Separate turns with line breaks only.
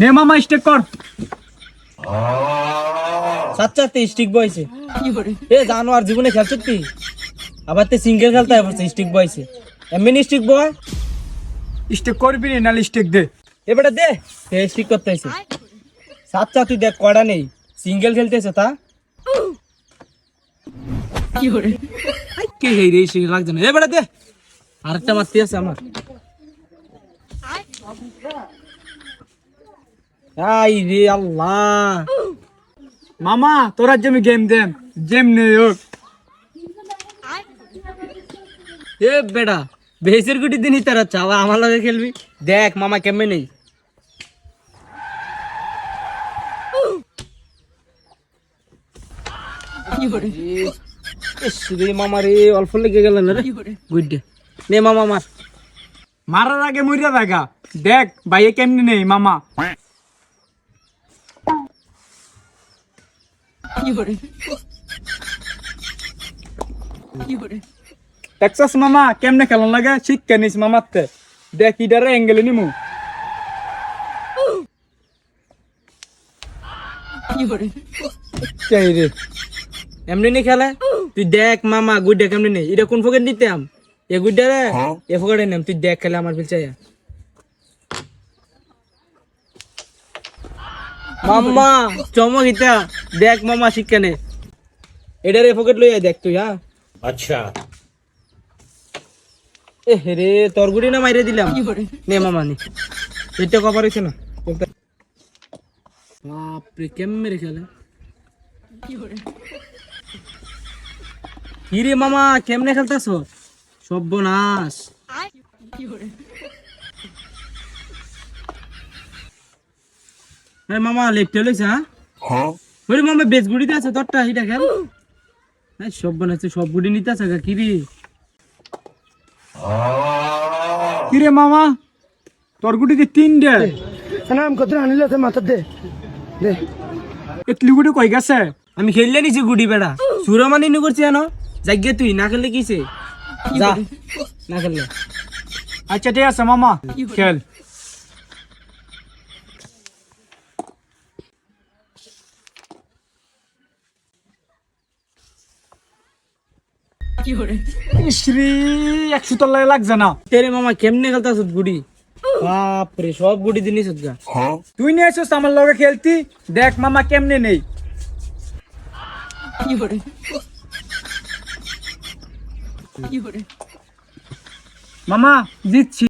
নে মামা স্টেক কর।
সাচ্চাতে স্টিক বয়সে এ জানোয়ার জীবনে খেলছিস তুই আবার তে সিঙ্গেল খেলতে পারছিস স্টিক বয়সে এমনি স্টিক বয়
স্টেক করবি না নালে স্টেক দে।
এবারে দে হে স্টিক করতে আইছে সাচ্চা তুই দেখ কড়া নেই সিঙ্গেল খেলতেছে তা কে হেই রে স্টিক লাগছে না এবারে দে আরেকটা মারতে আছে আমার আই রে আল্লাহ
মামা তোরা জমি গেম দেম গেম নেই হোক।
এ বেটা বেসের গুটি দিনই তারা চাওয়া আমার লগে খেলবি দেখ মামা কেমনে নেই মামা রে অল্প লেগে গেল না রে গুড নে মামা মার
মারার আগে মরিয়া থাকা দেখ ভাইয়ে কেমনি নেই মামা। টেক্সাস মামা কেমনে খেলন লাগে শিক্ষা নিস মামাতে দেখ ইডারে এঙ্গেলে নিমু।
কে রে এমনি নি খেলে তুই দেখ মামা গুড কেমনি নেই এটা কোন ফকেট নিতাম এ গুড রে এ ফকেটে নাম তুই দেখ খেলে আমার পিছায়া মাম্মা চমক ইতা দেখ মামা শিক্ষা নে এটা রে ফকেট লইয়া দেখ তুই হ্যাঁ
अच्छा
এ রে তোর গুড়ি না মাইরে দিলাম নে মামা নে এটা কভার হইছে না বাপরে কেমনে রে খেলে কি রে মামা কেমনে খেলতাছো সর্বনাশ হ্যাঁ মামা লেফটে লইছে হ্যাঁ ওরে মামা বেশ গুড়িতে আছে তোরটা এটা খেল হ্যাঁ সর্বনাশ সব গুড়ি নিতে আছে কি রে
কিরে মামা তোর গুটিতে তিনটে
নাম কত আনিলে তো মাথা দে দে
এতলি গুটি কই গেছে।
আমি খেললে নিছি গুড়ি বেড়া সুরা মানি নি করছি জানো যাইগে তুই না খেললে কিসে যা না খেললে
আচ্ছা ঠিক আছে মামা খেল। ইসরি 100 তলায় লাগছে না।
তেরে মামা কেমনে খেলতাছ গুড়ি বাপরে সব গুড়ি দিনিস গা
তুই নিয়ে এসেছিস আমার লগে খেলতি দেখ মামা কেমনে নেই। মামা জিতছি।